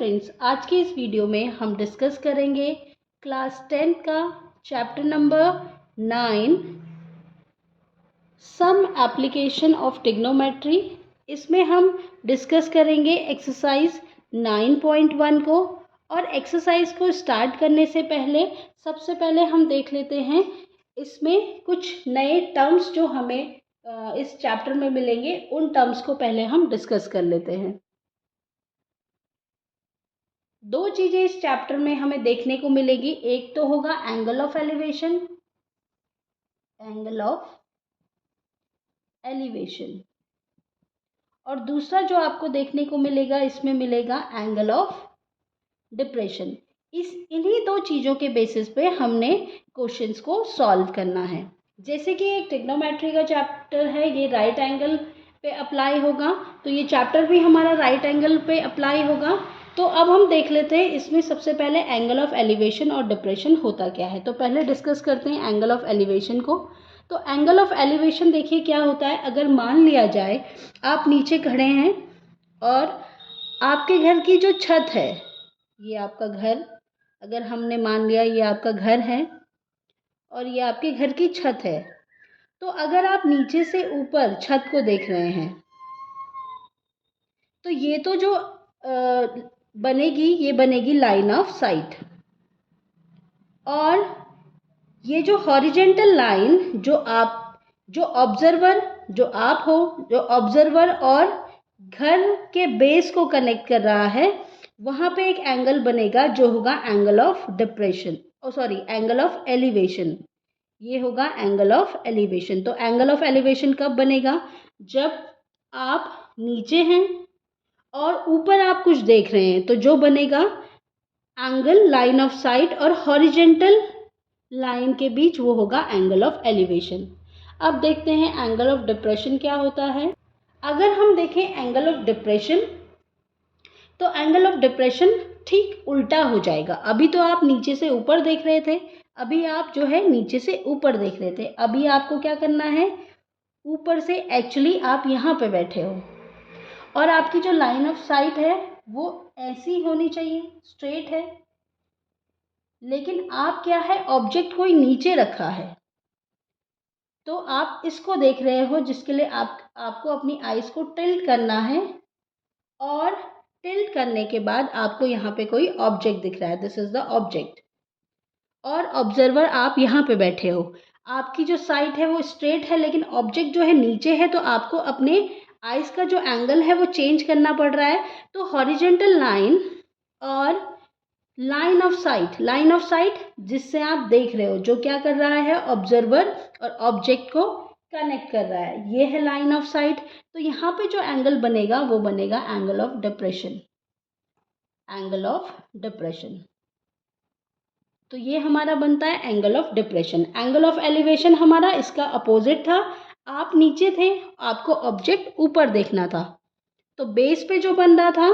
Friends, आज के इस वीडियो में हम डिस्कस करेंगे क्लास 10 का chapter number 9 some application of trigonometry. इसमें हम डिस्कस करेंगे एक्सरसाइज 9.1 को। और एक्सरसाइज को स्टार्ट करने से पहले सबसे पहले हम देख लेते हैं इसमें कुछ नए टर्म्स जो हमें इस चैप्टर में मिलेंगे। उन टर्म्स को पहले हम डिस्कस कर लेते हैं। दो चीजें इस चैप्टर में हमें देखने को मिलेगी। एक तो होगा एंगल ऑफ एलिवेशन, और दूसरा जो आपको देखने को मिलेगा इसमें मिलेगा एंगल ऑफ डिप्रेशन। इन्हीं दो चीज़ों के बेसिस पे हमने क्वेश्चंस को सॉल्व करना है। जैसे कि एक ट्रिग्नोमेट्री का चैप्टर है, ये राइट एंगल पे अप्लाई होगा, तो ये चैप्टर भी हमारा राइट एंगल पे अप्लाई होगा। तो अब हम देख लेते हैं इसमें सबसे पहले एंगल ऑफ एलिवेशन और डिप्रेशन होता क्या है। तो पहले डिस्कस करते हैं एंगल ऑफ एलिवेशन को। तो एंगल ऑफ एलिवेशन देखिए क्या होता है। अगर मान लिया जाए आप नीचे खड़े हैं और आपके घर की जो छत है, ये आपका घर, अगर हमने मान लिया ये आपका घर है और ये आपके घर की छत है, तो अगर आप नीचे से ऊपर छत को देख रहे हैं तो ये तो जो बनेगी, ये बनेगी लाइन ऑफ साइट। और ये जो हॉरिजेंटल लाइन जो ऑब्जर्वर और घर के बेस को कनेक्ट कर रहा है, वहाँ पे एक एंगल बनेगा जो होगा angle of depression, angle of elevation. ये होगा एंगल ऑफ एलिवेशन। तो एंगल ऑफ एलिवेशन कब बनेगा? जब आप नीचे हैं और ऊपर आप कुछ देख रहे हैं, तो जो बनेगा एंगल लाइन ऑफ साइट और हॉरिजेंटल लाइन के बीच, वो होगा एंगल ऑफ एलिवेशन। अब देखते हैं एंगल ऑफ डिप्रेशन क्या होता है। अगर हम देखें एंगल ऑफ डिप्रेशन, तो एंगल ऑफ डिप्रेशन ठीक उल्टा हो जाएगा। अभी तो आप नीचे से ऊपर देख रहे थे, अभी आप जो है नीचे से ऊपर देख रहे थे, अभी आपको क्या करना है, ऊपर से एक्चुअली आप यहाँ पे बैठे हो और आपकी जो लाइन ऑफ साइट है वो ऐसी होनी चाहिए, स्ट्रेट है, लेकिन आप क्या है, ऑब्जेक्ट कोई नीचे रखा है, तो आप इसको देख रहे हो, जिसके लिए आपको अपनी आईज को टिल्ट करना है। और टिल्ट करने के बाद आपको यहाँ पे कोई ऑब्जेक्ट दिख रहा है, दिस इज द ऑब्जेक्ट। और ऑब्जर्वर आप यहाँ पे बैठे हो, आपकी जो साइट है वो स्ट्रेट है, लेकिन ऑब्जेक्ट जो है नीचे है, तो आपको अपने आईज का जो एंगल है वो चेंज करना पड़ रहा है। तो हॉरिजेंटल लाइन और लाइन ऑफ साइट जिससे आप देख रहे हो, जो क्या कर रहा है, ऑब्जर्वर और ऑब्जेक्ट को कनेक्ट कर रहा है, ये है लाइन ऑफ साइट। तो यहाँ पे जो एंगल बनेगा वो बनेगा एंगल ऑफ डिप्रेशन। तो ये हमारा बनता है angle of depression. Angle of elevation हमारा इसका अपोजिट था। आप नीचे थे, आपको ऑब्जेक्ट ऊपर देखना था, तो बेस पे जो बन रहा था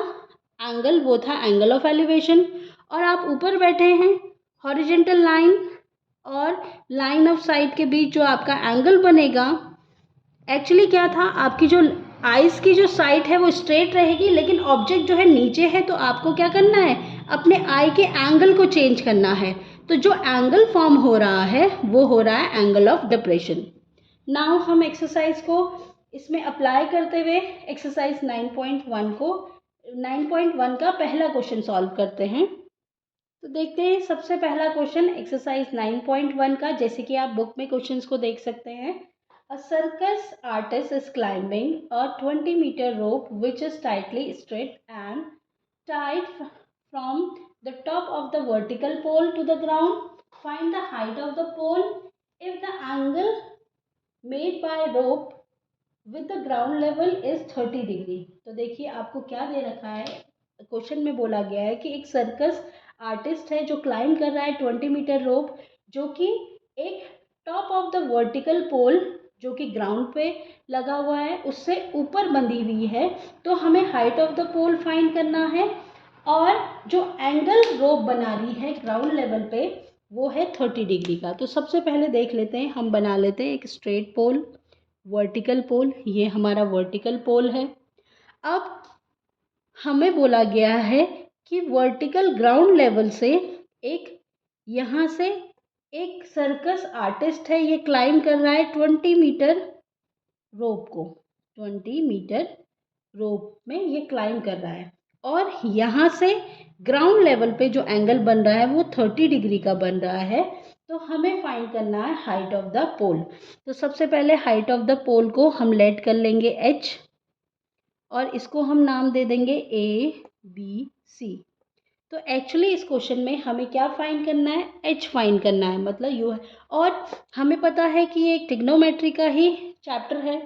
एंगल वो था एंगल ऑफ एलिवेशन। और आप ऊपर बैठे हैं, हॉरिजेंटल लाइन और लाइन ऑफ साइट के बीच जो आपका एंगल बनेगा, एक्चुअली क्या था, आपकी जो आइज की जो साइट है वो स्ट्रेट रहेगी, लेकिन ऑब्जेक्ट जो है नीचे है, तो आपको क्या करना है, अपने आई के एंगल को चेंज करना है। तो जो एंगल फॉर्म हो रहा है वो हो रहा है एंगल ऑफ डिप्रेशन। नाउ हम एक्सरसाइज को इसमें अप्लाई करते हुए एक्सरसाइज 9.1 का पहला क्वेश्चन सॉल्व करते हैं। तो देखते हैं सबसे पहला क्वेश्चन एक्सरसाइज 9.1 का। जैसे कि आप बुक में क्वेश्चंस को देख सकते हैं। A circus artist is climbing a 20-meter rope which is tightly straight and tied from the top of the vertical pole to the ground. Find the height of the pole if the angle made by rope with the ground level is 30 degree. तो देखिए आपको क्या दे रखा है, question में बोला गया है कि एक सर्कस आर्टिस्ट है जो क्लाइंब कर रहा है 20 मीटर रोप, जो कि एक top of the vertical pole, जो कि ग्राउंड पे लगा हुआ है, उससे ऊपर बंधी हुई है। तो हमें height of the pole find करना है, और जो एंगल रोप बना रही है ग्राउंड लेवल पे वो है 30 डिग्री का। तो सबसे पहले देख लेते हैं, हम बना लेते हैं एक स्ट्रेट पोल, वर्टिकल पोल। ये हमारा वर्टिकल पोल है। अब हमें बोला गया है कि वर्टिकल ग्राउंड लेवल से एक यहाँ से एक सर्कस आर्टिस्ट है, ये क्लाइंब कर रहा है 20 मीटर रोप को, 20 मीटर रोप में ये क्लाइंब कर रहा है और यहाँ से ग्राउंड लेवल पे जो एंगल बन रहा है वो 30 डिग्री का बन रहा है। तो हमें फाइंड करना है हाइट ऑफ द पोल। तो सबसे पहले हाइट ऑफ द पोल को हम लेट कर लेंगे h और इसको हम नाम दे देंगे ए बी सी। तो एक्चुअली इस क्वेश्चन में हमें क्या फाइंड करना है, h फाइंड करना है, मतलब यू है। और हमें पता है कि ये एक ट्रिग्नोमेट्री का ही चैप्टर है,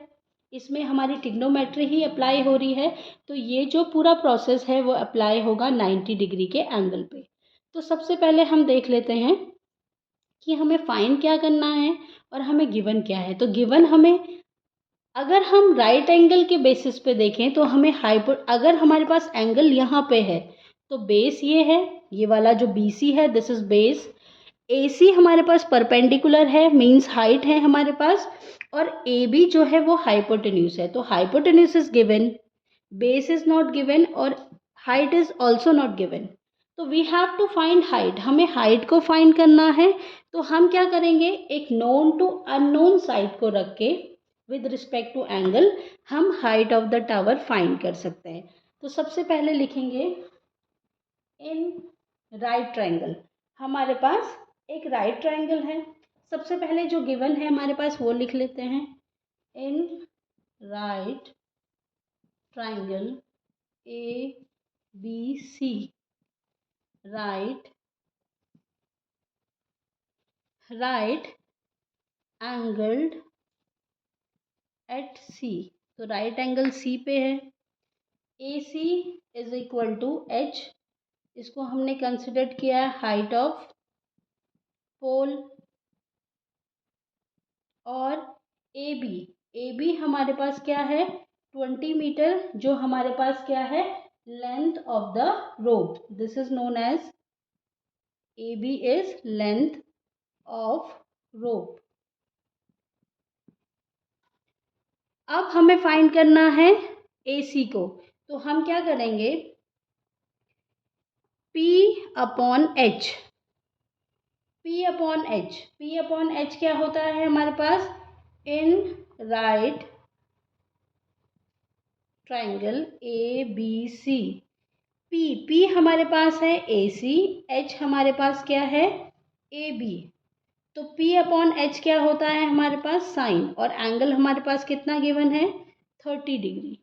इसमें हमारी ट्रिग्नोमेट्री ही अप्लाई हो रही है। तो ये जो पूरा प्रोसेस है वो अप्लाई होगा 90 डिग्री के एंगल पे। तो सबसे पहले हम देख लेते हैं कि हमें फाइंड क्या करना है और हमें गिवन क्या है। तो गिवन हमें, अगर हम राइट एंगल के बेसिस पे देखें तो हमें अगर हमारे पास एंगल यहाँ पे है तो बेस ये है, ये वाला जो BC है दिस इज बेस। AC हमारे पास परपेंडिकुलर है, मींस हाइट है हमारे पास, और AB जो है वो हाइपोटेन्यूज है। तो hypotenuse is given, base is not given और height is also not given. तो we have to find height, हमें हाइट को फाइंड करना है। तो हम क्या करेंगे, एक नोन टू अननोन साइड को रख के विद रिस्पेक्ट टू एंगल हम height of the tower find कर सकते हैं। तो सबसे पहले लिखेंगे इन राइट ट्रायंगल। हमारे पास एक राइट ट्रायंगल है, सबसे पहले जो गिवन है हमारे पास वो लिख लेते हैं। In right triangle ABC, right angled at C। तो राइट एंगल C पे है। AC is equal to H, इसको हमने कंसिडर किया है हाइट ऑफ पोल। और AB हमारे पास क्या है, 20 मीटर, जो हमारे पास क्या है, length of the rope. This is known as AB is length of rope. अब हमें फाइंड करना है AC को। तो हम क्या करेंगे, P upon H। P upon H क्या होता है हमारे पास, in right triangle ABC। P हमारे पास है AC, H हमारे पास क्या है, AB। तो P अपॉन H क्या होता है हमारे पास, साइन, और एंगल हमारे पास कितना गिवन है, 30 डिग्री।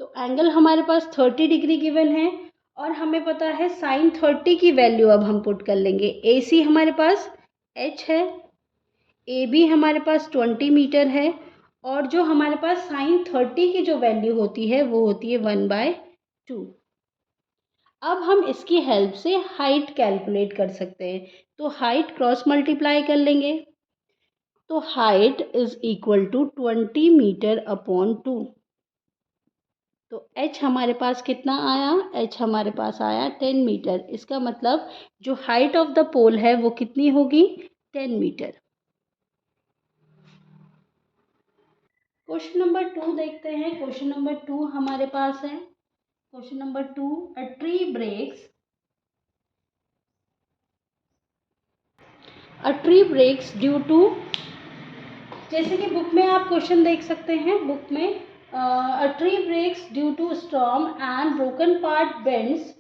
तो एंगल हमारे पास 30 डिग्री गिवन है और हमें पता है साइन 30 की वैल्यू अब हम पुट कर लेंगे। AC हमारे पास H है, AB हमारे पास 20 मीटर है, और जो हमारे पास साइन 30 की जो वैल्यू होती है वो होती है 1/2। अब हम इसकी हेल्प से हाइट कैलकुलेट कर सकते हैं। तो हाइट क्रॉस मल्टीप्लाई कर लेंगे। तो height is equal to 20 metre upon 2। तो h हमारे पास कितना आया, h हमारे पास आया 10 मीटर। इसका मतलब जो हाइट ऑफ द पोल है वो कितनी होगी, 10 मीटर। क्वेश्चन नंबर 2 देखते हैं। क्वेश्चन नंबर 2 हमारे पास है। Question number 2, a tree breaks due to, जैसे कि बुक में आप क्वेश्चन देख सकते हैं, बुक में a tree breaks due to storm and broken part bends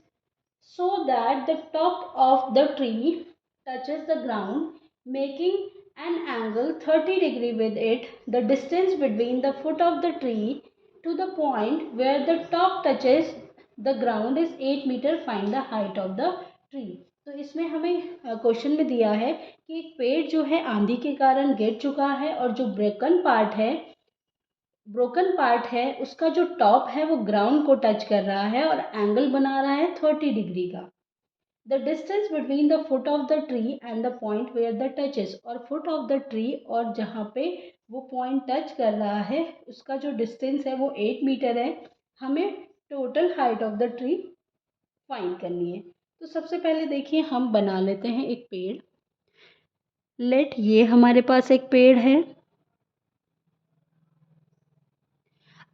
so that the top of the tree touches the ground, making an angle 30 degree with it. The distance between the foot of the tree to the point where the top touches the ground is 8 meter. Find the height of the tree. तो इसमें हमें question में दिया है कि एक पेड़ जो है आंधी के कारण गिर चुका है और जो ब्रोकन पार्ट है उसका जो टॉप है वो ग्राउंड को टच कर रहा है और एंगल बना रहा है 30 डिग्री का। The distance between the foot of the tree and the point where the touches, और फुट ऑफ द ट्री और जहाँ पे वो पॉइंट टच कर रहा है उसका जो डिस्टेंस है वो 8 मीटर है। हमें total height of the tree find करनी है। तो सबसे पहले देखिए हम बना लेते हैं एक पेड़। लेट, ये हमारे पास एक पेड़ है।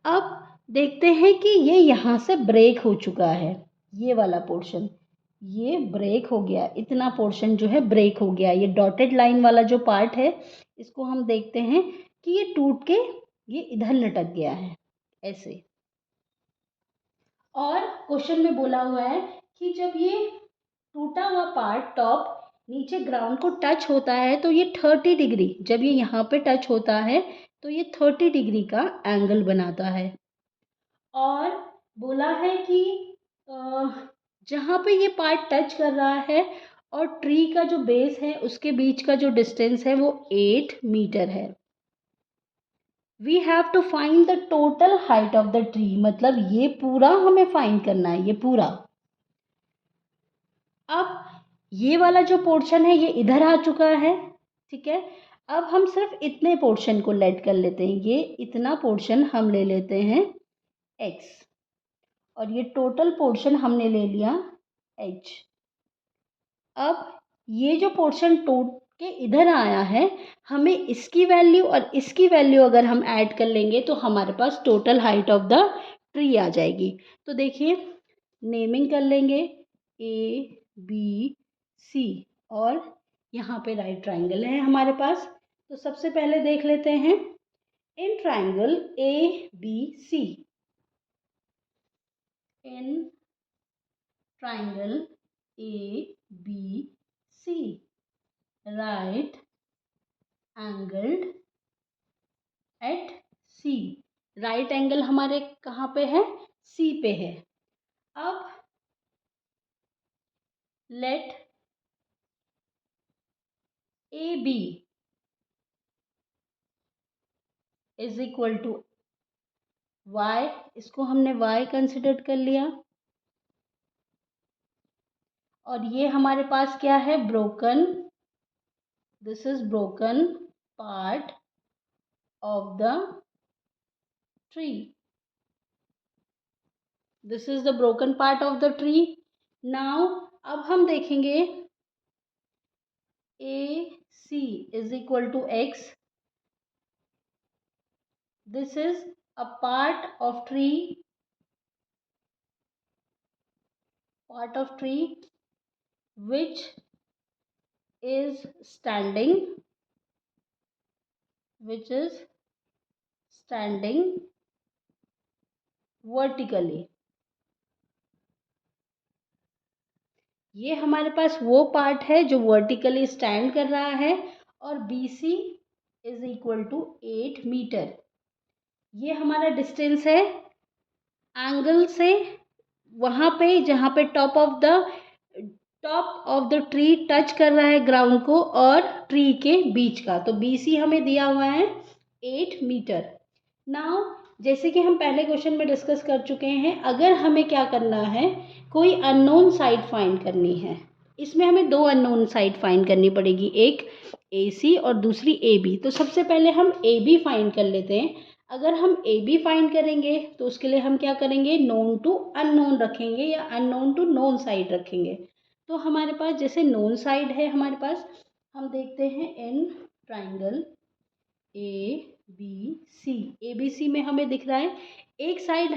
अब देखते हैं कि ये यहाँ से ब्रेक हो चुका है, ये वाला पोर्शन ये ब्रेक हो गया, इतना पोर्शन जो है ब्रेक हो गया। ये डॉटेड लाइन वाला जो पार्ट है इसको हम देखते हैं कि ये टूट के ये इधर लटक गया है ऐसे। और क्वेश्चन में बोला हुआ है कि जब ये टूटा हुआ पार्ट टॉप नीचे ग्राउंड को टच होता है तो ये 30 डिग्री, जब ये यहाँ पे टच होता है तो ये 30 डिग्री का एंगल बनाता है। और बोला है कि जहाँ पे ये पार्ट टच कर रहा है और ट्री का जो बेस है उसके बीच का जो डिस्टेंस है वो 8 मीटर है। We have to find the total height of the tree, मतलब ये पूरा हमें फाइंड करना है, ये पूरा। अब ये वाला जो पोर्शन है ये इधर आ चुका है, ठीक है। अब हम सिर्फ इतने पोर्शन को लेट कर लेते हैं, ये इतना पोर्शन हम ले लेते हैं x, और ये टोटल पोर्शन हमने ले लिया h। अब ये जो पोर्शन टूट के इधर आया है, हमें इसकी वैल्यू और इसकी वैल्यू अगर हम ऐड कर लेंगे तो हमारे पास total height of the tree आ जाएगी। तो देखिए नेमिंग कर लेंगे ABC, और यहाँ पे राइट ट्राइंगल है हमारे पास। तो सबसे पहले देख लेते हैं in triangle ABC, in triangle ABC right angled at C, right angle हमारे कहाँ पे है, C पे है। अब let AB is equal to y, इसको हमने y कंसिडर कर लिया। और ये हमारे पास क्या है, broken, this is broken part of the tree, this is the broken part of the tree. Now अब हम देखेंगे AC is equal to x, this is a part of tree which is standing vertically। ये हमारे पास वो part है जो vertically stand कर रहा है, और BC is equal to 8 metre. ये हमारा डिस्टेंस है एंगल से वहाँ पे जहाँ पे top of the tree touch कर रहा है ग्राउंड को और ट्री के बीच का। तो BC हमें दिया हुआ है 8 मीटर। नाउ जैसे कि हम पहले क्वेश्चन में डिस्कस कर चुके हैं, अगर हमें क्या करना है, कोई अननोन साइड फाइंड करनी है, इसमें हमें दो अननोन साइड फाइंड करनी पड़ेगी, एक AC और दूसरी AB। तो सबसे पहले हम AB फाइंड कर लेते हैं। अगर हम AB फाइंड करेंगे तो उसके लिए हम क्या करेंगे, नोन टू अननोन रखेंगे या अननोन टू नोन साइड रखेंगे। तो हमारे पास जैसे नोन साइड है हमारे पास, हम देखते हैं इन ट्राइंगल ABC में हमें दिख रहा है एक साइड,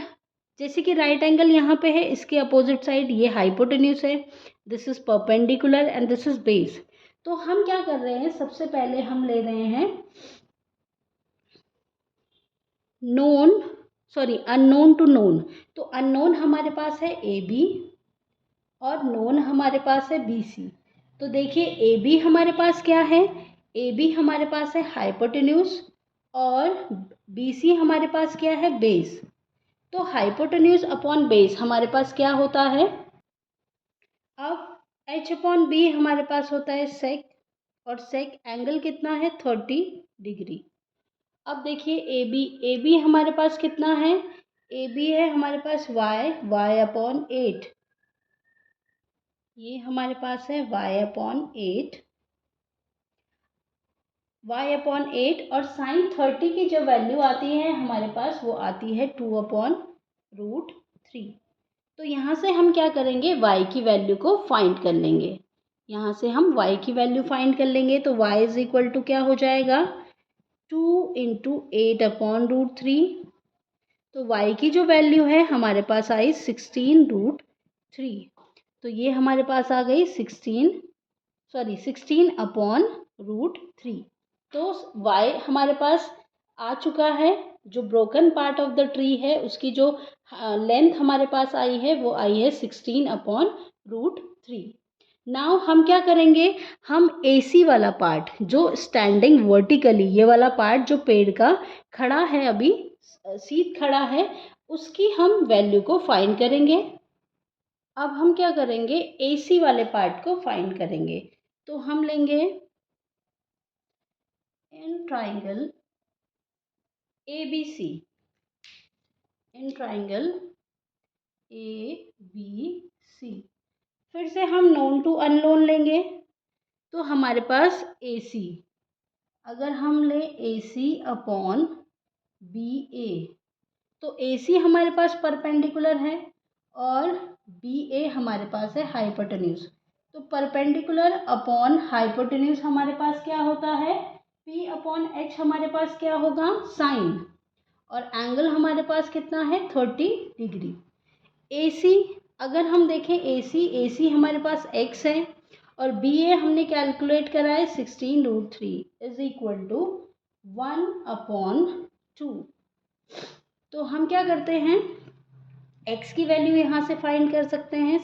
जैसे कि राइट एंगल यहाँ पे है, इसके अपोजिट साइड ये हाइपोटेन्यूज है, this is perpendicular and this is base. तो हम क्या कर रहे हैं, सबसे पहले हम ले रहे हैं अननोन टू नोन। तो अननोन हमारे पास है AB और नोन हमारे पास है BC। तो देखिए AB हमारे पास क्या है, AB हमारे पास है हाइपोटेन्यूज और BC हमारे पास क्या है, बेस। तो हाइपोटेन्यूज अपॉन बेस हमारे पास क्या होता है, अब H अपॉन B हमारे पास होता है सेक, और सेक एंगल कितना है, 30 डिग्री। अब देखिए AB हमारे पास कितना है, AB है हमारे पास y अपॉन 8, ये हमारे पास है y अपॉन 8 और साइन 30 की जो वैल्यू आती है हमारे पास वो आती है 2 अपॉन रूट 3। तो यहाँ से हम क्या करेंगे, y की वैल्यू को फाइंड कर लेंगे। यहाँ से हम y की वैल्यू फाइंड कर लेंगे। तो y इज इक्वल टू क्या हो जाएगा, 2 इंटू 8 अपॉन रूट 3। तो y की जो वैल्यू है हमारे पास आई 16√3। तो ये हमारे पास आ गई 16/√3। तो y हमारे पास आ चुका है। जो broken part of the tree है उसकी जो लेंथ हमारे पास आई है वो आई है 16/√3। नाउ हम क्या करेंगे, हम AC वाला पार्ट जो स्टैंडिंग वर्टिकली, ये वाला पार्ट जो पेड़ का खड़ा है, अभी सीध खड़ा है, उसकी हम वैल्यू को फाइंड करेंगे। अब हम क्या करेंगे, AC वाले पार्ट को फाइंड करेंगे। तो हम लेंगे इन triangle ABC, in triangle ABC। फिर से हम नोन टू अननोन लेंगे। तो हमारे पास AC, अगर हम ले AC/BA, तो AC हमारे पास परपेंडिकुलर है और BA हमारे पास है हाइपोटेन्यूज। तो परपेंडिकुलर अपॉन हाइपोटेन्यूज हमारे पास क्या होता है, P/H हमारे पास क्या होगा, साइन। और एंगल हमारे पास कितना है, 30 डिग्री। AC, अगर हम देखें AC हमारे पास x है और BA हमने कैलकुलेट करा है 16√3 इज इक्वल टू 1/2। तो हम क्या करते हैं, x की वैल्यू यहाँ से फाइंड कर सकते हैं,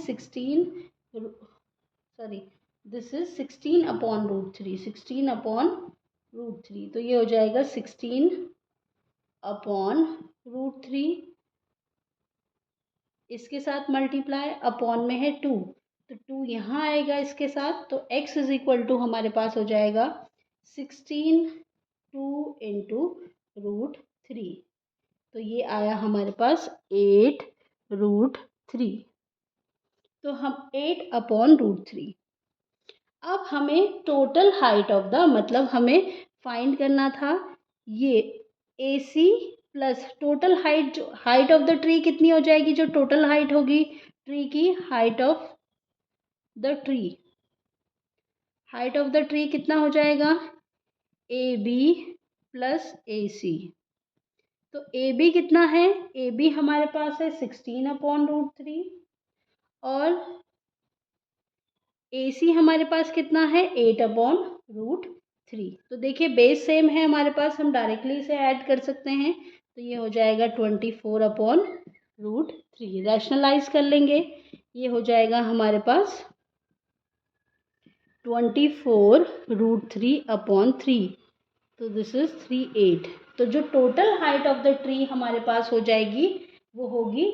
दिस इज 16/√3, 16/√3। तो ये हो जाएगा 16/√3, इसके साथ मल्टीप्लाई, अपॉन में है 2, तो 2 यहाँ आएगा इसके साथ। तो x इज इक्वल टू हमारे पास हो जाएगा 16/2 × √3। तो ये आया हमारे पास 8√3। तो हम 8/√3। अब हमें टोटल हाइट ऑफ द, मतलब हमें फाइंड करना था ये AC प्लस टोटल हाइट, जो हाइट ऑफ द ट्री कितनी हो जाएगी, जो टोटल हाइट होगी ट्री की, height of the tree, height of the tree कितना हो जाएगा, AB प्लस AC। तो AB कितना है, AB हमारे पास है 16/√3 और AC हमारे पास कितना है, 8/√3। तो देखिए बेस सेम है हमारे पास, हम डायरेक्टली इसे ऐड कर सकते हैं। तो ये हो जाएगा 24/√3। रैशनलाइज कर लेंगे, ये हो जाएगा हमारे पास 24√3/3। तो दिस इज 38। तो जो total height of the tree हमारे पास हो जाएगी वो होगी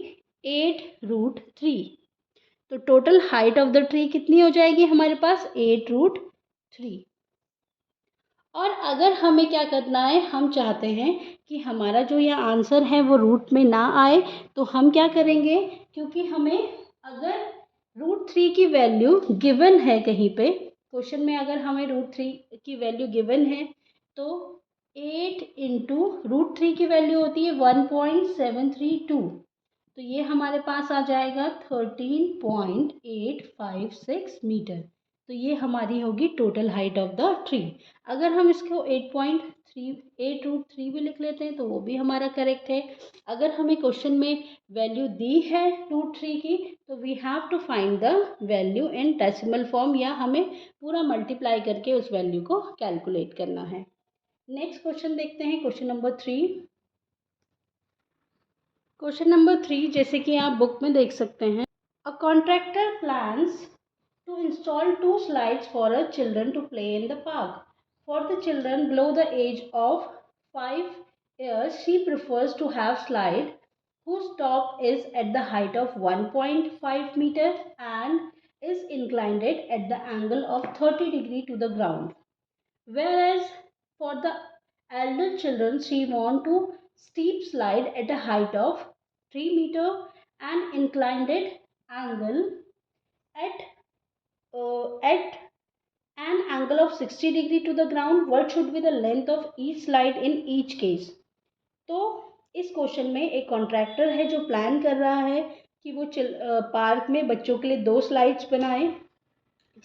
8√3। तो total height of the tree कितनी हो जाएगी हमारे पास, 8√3। और अगर हमें क्या करना है, हम चाहते हैं कि हमारा जो ये आंसर है वो रूट में ना आए, तो हम क्या करेंगे, क्योंकि हमें अगर √3 की वैल्यू गिवन है कहीं पे क्वेश्चन में, अगर हमें √3 की वैल्यू गिवन है तो 8 इंटू √3 की वैल्यू होती है 1.732। तो ये हमारे पास आ जाएगा 13.856 मीटर। तो ये हमारी होगी total height of the tree. अगर हम इसको 8.38√3 भी लिख लेते हैं तो वो भी हमारा करेक्ट है। अगर हमें क्वेश्चन में वैल्यू दी है √3 की, तो we have to find the value in decimal form, या हमें पूरा मल्टीप्लाई करके उस वैल्यू को कैलकुलेट करना है। नेक्स्ट क्वेश्चन देखते हैं, क्वेश्चन नंबर 3। क्वेश्चन नंबर 3 जैसे कि आप बुक में देख सकते हैं, a contractor plans to install 2 slides for a children to play in the park. For the children below the age of 5 years, she prefers to have slide whose top is at the height of 1.5 meter and is inclined at the angle of 30 degree to the ground. Whereas for the elder children, she want to steep slide at a height of 3 meter and inclined angle at an angle of 60 degree to the ground. What should be the length of each slide in each case? तो इस question में एक contractor है जो plan कर रहा है कि वो पार्क में बच्चों के लिए 2 स्लाइड्स बनाए,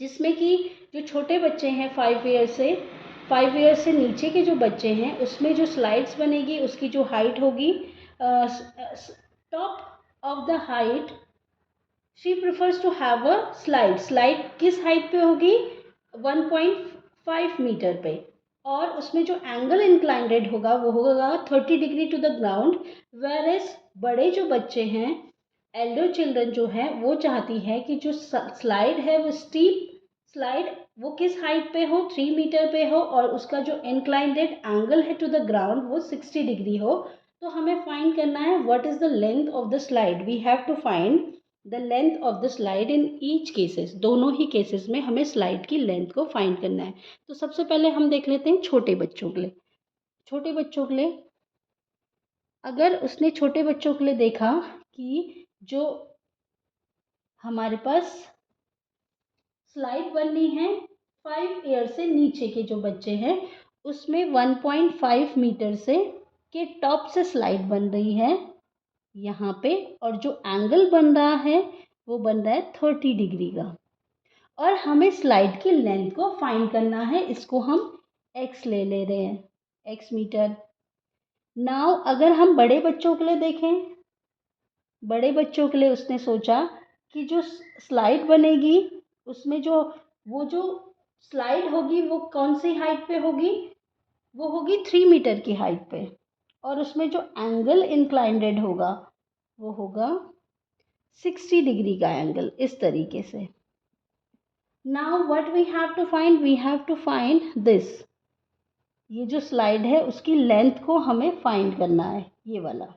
जिसमें कि जो छोटे बच्चे हैं 5 ईयर से नीचे के जो बच्चे हैं उसमें जो स्लाइड्स बनेगी उसकी जो हाइट होगी top of the height she prefers to have a slide. Slide किस हाइट पे होगी? 1.5 मीटर पे, और उसमें जो एंगल इंक्लाइंडेड होगा वो होगा 30 degree to the ground. Whereas बड़े जो बच्चे हैं, एल्डर चिल्ड्रन जो है, वो चाहती है कि जो स्लाइड है वो स्टीप स्लाइड वो किस हाइट पे हो? 3 मीटर पे हो, और उसका जो इंक्लाइंडेड एंगल है टू द ग्राउंड वो 60 डिग्री हो। तो हमें फाइंड करना है what is the length of the slide. We have to find the length of the slide in each cases. दोनों ही केसेस में हमें स्लाइड की लेंथ को फाइंड करना है। तो सबसे पहले हम देख लेते हैं छोटे बच्चों के लिए। छोटे बच्चों के लिए, अगर उसने छोटे बच्चों के लिए देखा कि जो हमारे पास स्लाइड बननी है 5 ईयर से नीचे के जो बच्चे हैं, उसमें 1.5 मीटर से के टॉप से स्लाइड बन रही है यहाँ पे, और जो एंगल बन रहा है वो बन रहा है 30 डिग्री का, और हमें स्लाइड की लेंथ को फाइंड करना है। इसको हम x ले रहे हैं, x मीटर। नाउ अगर हम बड़े बच्चों के लिए देखें, बड़े बच्चों के लिए उसने सोचा कि जो स्लाइड बनेगी उसमें जो स्लाइड होगी वो कौन सी हाइट पे होगी? वो होगी 3 मीटर की हाइट पे, और उसमें जो एंगल इंक्लाइंडेड होगा वो होगा 60 डिग्री का एंगल, इस तरीके से। Now what we have to find? We have to find this. ये जो स्लाइड है उसकी लेंथ को हमें फाइंड करना है, ये वाला।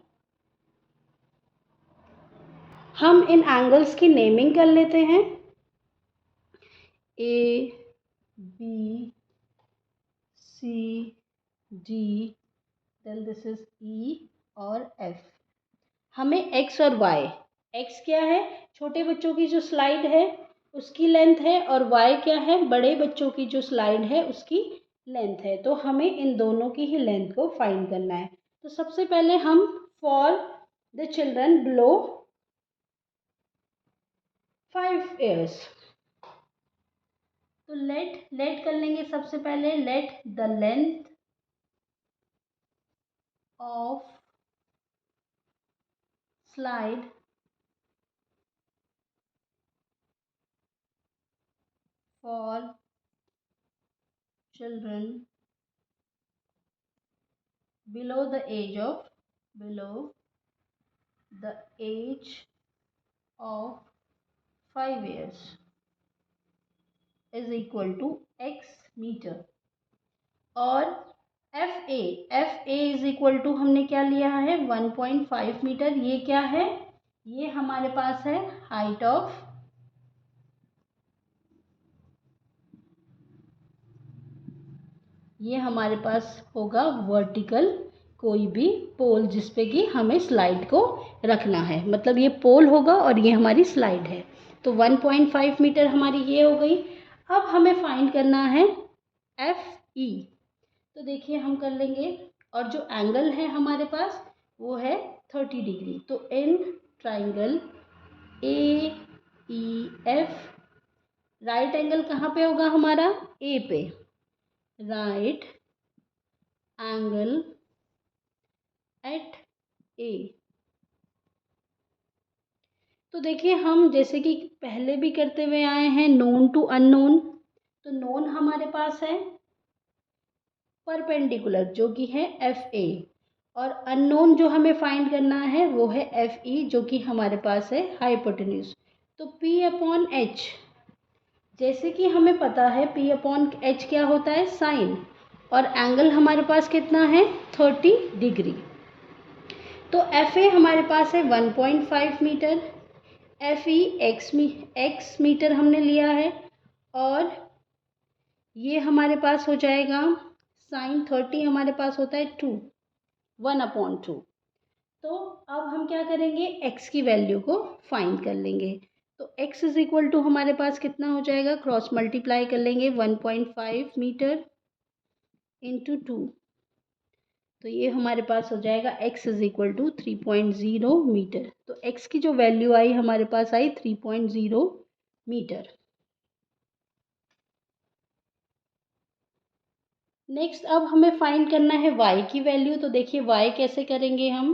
हम इन एंगल्स की नेमिंग कर लेते हैं। A, B, C, D, then this is E और एफ। हमें एक्स और वाई, एक्स क्या है? छोटे बच्चों की जो स्लाइड है उसकी लेंथ है, और वाई क्या है? बड़े बच्चों की जो स्लाइड है उसकी लेंथ है। तो हमें इन दोनों की ही लेंथ को फाइंड करना है। तो सबसे पहले हम for the children below 5 years, तो लेट कर लेंगे सबसे पहले। Let the length of slide for children below the age of 5 years is equal to x मीटर। और F A is equal to हमने क्या लिया है? 1.5 मीटर। ये क्या है? ये हमारे पास है हाइट ऑफ ये हमारे पास होगा वर्टिकल कोई भी पोल जिसपे कि हमें स्लाइड को रखना है, मतलब ये पोल होगा और ये हमारी स्लाइड है। तो 1.5 मीटर हमारी ये हो गई। अब हमें फाइंड करना है एफ ई। तो देखिए हम कर लेंगे, और जो एंगल है हमारे पास वो है 30 डिग्री। तो in triangle A E F, right angle कहाँ पे होगा हमारा? ए पे। राइट एंगल एट ए। तो देखिए हम जैसे कि पहले भी करते हुए आए हैं, नोन टू अननोन। तो नोन हमारे पास है परपेंडिकुलर जो कि है एफ ए, और अननोन जो हमें फाइंड करना है वो है एफ ई जो कि हमारे पास है हाइपोटेन्यूज। तो पी अपॉन एच, जैसे कि हमें पता है पी अपॉन एच क्या होता है? साइन, और एंगल हमारे पास कितना है? 30 डिग्री। तो एफ ए हमारे पास है 1.5 metre, F E X metre हमने लिया है, और ये हमारे पास हो जाएगा साइन 30 हमारे पास होता है 1/2। तो अब हम क्या करेंगे? x की वैल्यू को फाइंड कर लेंगे। तो x इज इक्वल टू हमारे पास कितना हो जाएगा? क्रॉस मल्टीप्लाई कर लेंगे 1.5 मीटर इंटू 2। तो ये हमारे पास हो जाएगा x is equal to 3.0 metre. तो x की जो वैल्यू आई हमारे पास आई 3.0 मीटर। नेक्स्ट अब हमें फाइंड करना है y की वैल्यू। तो देखिए y कैसे करेंगे हम?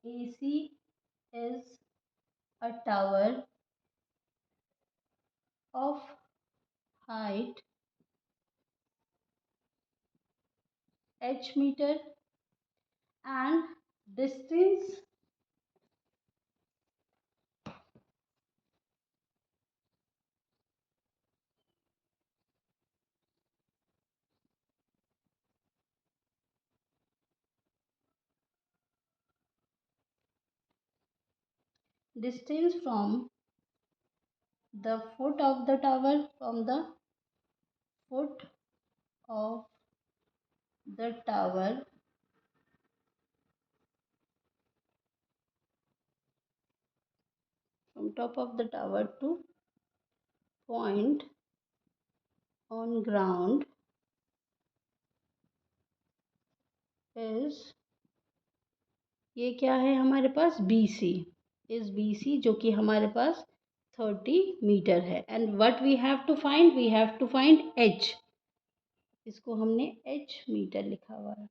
AC is a tower of height h meter and distance from the foot of the tower, from the foot of the tower from top of the tower to point on ground is, ये क्या है हमारे पास, BC is BC, जो कि हमारे पास 30 metre है। And what we have to find, we have to find H, इसको हमने H मीटर लिखा हुआ है।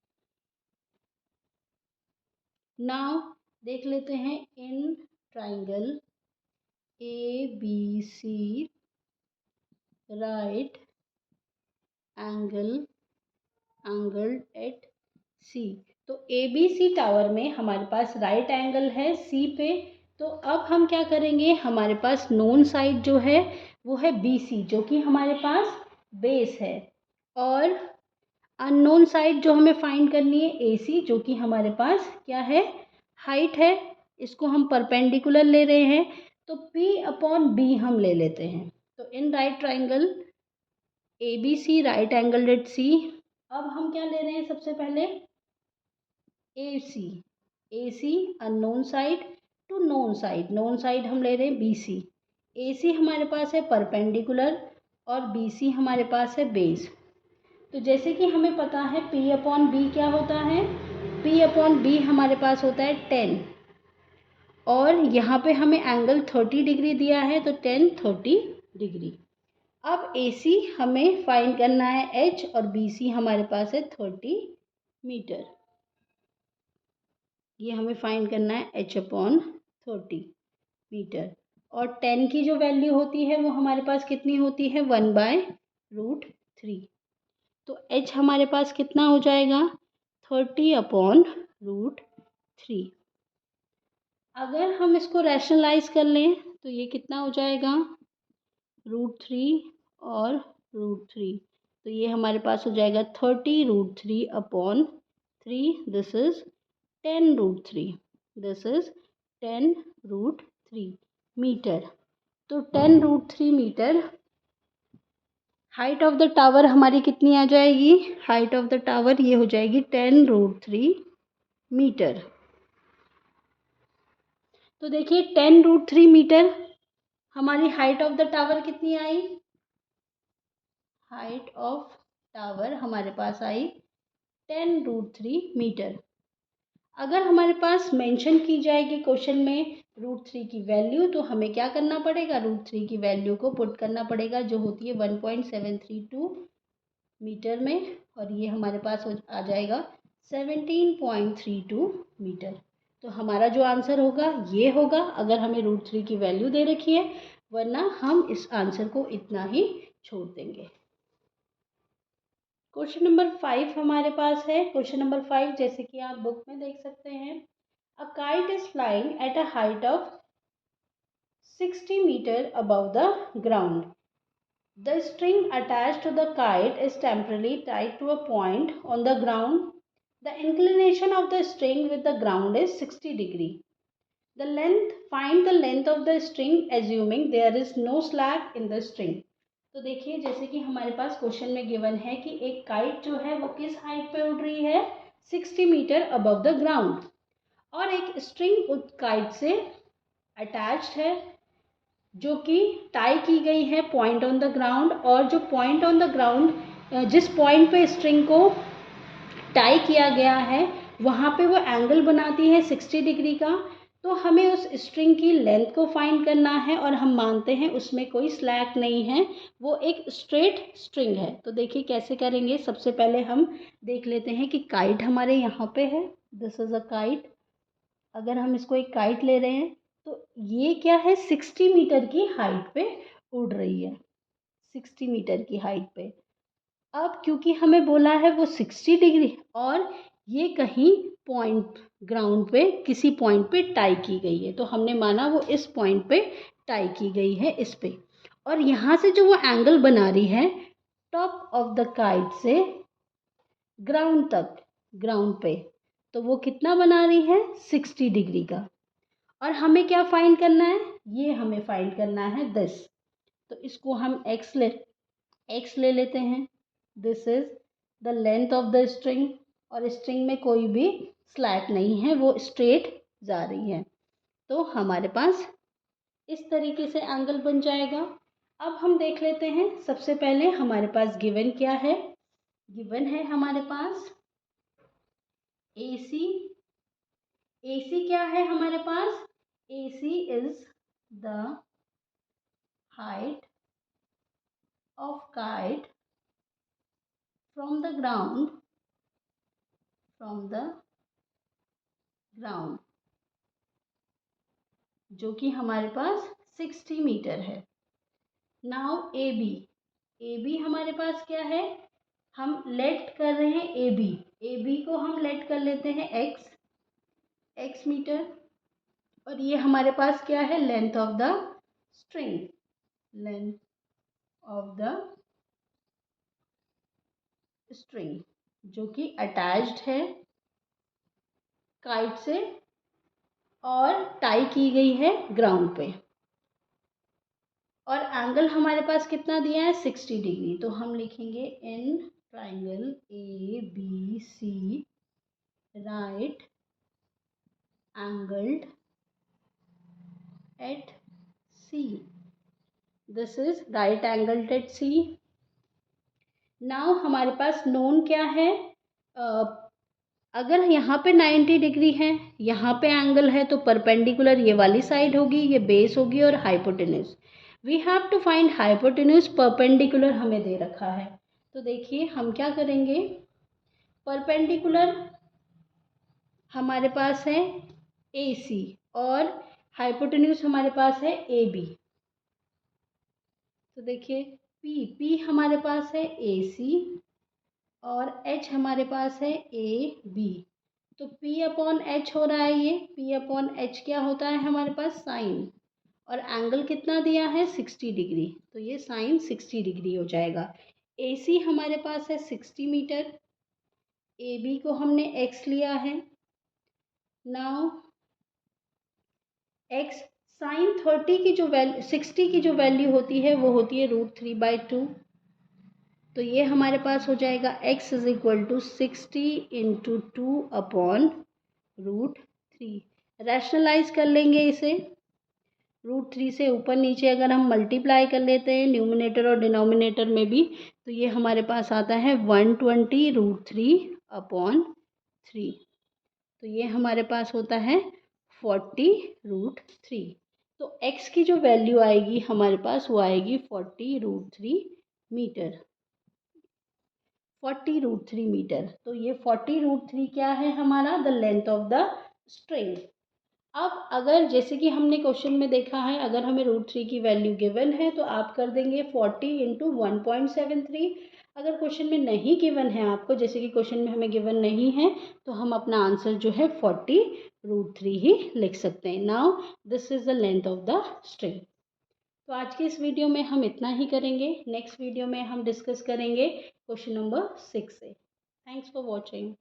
नाउ देख लेते हैं in triangle ABC right angle at C। तो ABC टावर में हमारे पास राइट एंगल है C पे। तो अब हम क्या करेंगे, हमारे पास नोन साइड जो है वो है BC, जो कि हमारे पास बेस है, और अननोन साइड जो हमें फाइंड करनी है AC, जो कि हमारे पास क्या है, हाइट है। इसको हम परपेंडिकुलर ले रहे हैं, तो P/B हम ले लेते हैं। तो in right triangle ABC right angle at C, अब हम क्या ले रहे हैं, सबसे पहले AC unknown side to known side हम ले रहे हैं BC। AC हमारे पास है परपेंडिकुलर और BC हमारे पास है बेस। तो जैसे कि हमें पता है P/B क्या होता है, P/B हमारे पास होता है 10, और यहाँ पे हमें एंगल 30 डिग्री दिया है, तो 10 30 डिग्री। अब AC हमें फाइंड करना है H, और BC हमारे पास है 30 मीटर। ये हमें फाइंड करना है H/30 मीटर, और 10 की जो वैल्यू होती है वो हमारे पास कितनी होती है, 1/√3। तो H हमारे पास कितना हो जाएगा, 30/√3। अगर हम इसको रैशनलाइज कर लें तो ये कितना हो जाएगा, √3 और √3, तो ये हमारे पास हो जाएगा 30√3/3। This is 10√3, this is 10√3 metre. तो 10√3 metre height of the tower हमारी कितनी आ जाएगी, हाइट ऑफ द टावर ये हो जाएगी 10√3 मीटर। तो देखिए 10√3 मीटर हमारी हाइट ऑफ द टावर कितनी आई, हाइट ऑफ टावर हमारे पास आई 10√3 मीटर। अगर हमारे पास मेंशन की जाएगी क्वेश्चन में √3 की वैल्यू, तो हमें क्या करना पड़ेगा, √3 की वैल्यू को पुट करना पड़ेगा, जो होती है 1.732 मीटर में, और ये हमारे पास आ जाएगा 17.32 मीटर। तो हमारा जो आंसर होगा ये होगा, अगर हमें √3 की वैल्यू दे रखी है, वरना हम इस आंसर को इतना ही छोड़ देंगे। क्वेश्चन नंबर 5 हमारे पास है। क्वेश्चन नंबर 5 जैसे कि आप बुक में देख सकते हैं, a kite is flying at a height of 60 metre above the ground. The string attached to the kite is temporarily tied to a point on the ground. The inclination of the string with the ground is 60 degree. Find the length of the string assuming there is no slack in the string. तो देखिए जैसे कि हमारे पास question में given है कि एक kite जो है वो किस हाइट पे उड़ रही है, 60 मीटर अबव द ग्राउंड, और एक स्ट्रिंग उस काइट से अटैच्ड है, जो कि टाई की गई है पॉइंट ऑन द ग्राउंड, और जो पॉइंट ऑन द ग्राउंड जिस पॉइंट पे स्ट्रिंग को टाई किया गया है वहाँ पे वो एंगल बनाती है 60 डिग्री का। तो हमें उस स्ट्रिंग की लेंथ को फाइंड करना है, और हम मानते हैं उसमें कोई स्लैक नहीं है, वो एक स्ट्रेट स्ट्रिंग है। तो देखिए कैसे करेंगे, सबसे पहले हम देख लेते हैं कि काइट हमारे यहाँ पे है, दिस इज अ काइट, अगर हम इसको एक काइट ले रहे हैं तो ये क्या है, 60 मीटर की हाइट पे उड़ रही है, 60 मीटर की हाइट पे। अब क्योंकि हमें बोला है वो 60 डिग्री और ये कहीं पॉइंट, ग्राउंड पे किसी पॉइंट पे टाई की गई है, तो हमने माना वो इस पॉइंट पे टाई की गई है इस पे। और यहाँ से जो वो एंगल बना रही है टॉप ऑफ द काइट से ग्राउंड तक, ग्राउंड पे, तो वो कितना बना रही है, 60 डिग्री का। और हमें क्या फाइंड करना है, ये हमें फाइंड करना है दिस। तो इसको हम एक्स ले लेते हैं। This is the length of the string, और स्ट्रिंग में कोई भी स्लैट नहीं है, वो स्ट्रेट जा रही है। तो हमारे पास इस तरीके से एंगल बन जाएगा। अब हम देख लेते हैं, सबसे पहले हमारे पास गिवन क्या है। गिवन है हमारे पास AC। AC क्या है हमारे पास, AC is the height of kite from the ground, from the ground, जो कि हमारे पास 60 मीटर है। नाउ AB हमारे पास क्या है, हम लेट कर रहे हैं AB को हम लेट कर लेते हैं x मीटर। और ये हमारे पास क्या है, length of the string, length of the string, जो कि अटैच्ड है काइट से और टाई की गई है ग्राउंड पे। और एंगल हमारे पास कितना दिया है, 60 डिग्री। तो हम लिखेंगे इन triangle ABC right angled at C, this is right angled at C। Now हमारे पास नोन क्या है, अगर यहाँ पे 90 डिग्री है, यहाँ पे एंगल है, तो परपेंडिकुलर ये वाली साइड होगी, ये बेस होगी, और hypotenuse. We have to find hypotenuse, perpendicular हमें दे रखा है। तो देखिए हम क्या करेंगे, परपेंडिकुलर हमारे पास है AC और हाइपोटेन्यूज हमारे पास है AB। तो देखिए P हमारे पास है AC और H हमारे पास है AB। तो P अपॉन H हो रहा है, ये P अपॉन H क्या होता है हमारे पास, साइन। और एंगल कितना दिया है, 60 डिग्री, तो ये साइन 60 डिग्री हो जाएगा। AC हमारे पास है 60 मीटर, AB को हमने x लिया है। नाउ x साइन 30 की जो वैल्यू, 60 की जो वैल्यू होती है वो होती है √3/2। तो ये हमारे पास हो जाएगा x is equal to 60 into 2 upon √3। Rationalise कर लेंगे इसे, √3 से ऊपर नीचे अगर हम मल्टीप्लाई कर लेते हैं न्यूमिनेटर और डिनोमिनेटर में भी, तो ये हमारे पास आता है 120 √3 अपॉन 3। तो ये हमारे पास होता है 40 √3। तो x की जो वैल्यू आएगी हमारे पास वो आएगी 40 √3 मीटर, 40 √3 मीटर। तो ये 40 √3 क्या है हमारा, the length of the string. अब अगर जैसे कि हमने क्वेश्चन में देखा है, अगर हमें √3 की वैल्यू गिवन है तो आप कर देंगे 40 इंटू 1.73। अगर क्वेश्चन में नहीं गिवन है आपको, जैसे कि क्वेश्चन में हमें गिवन नहीं है, तो हम अपना आंसर जो है 40 √3 ही लिख सकते हैं। Now this is the length of the string. तो आज के इस वीडियो में हम इतना ही करेंगे। नेक्स्ट वीडियो में हम डिस्कस करेंगे क्वेश्चन नंबर 6 से। Thanks for watching.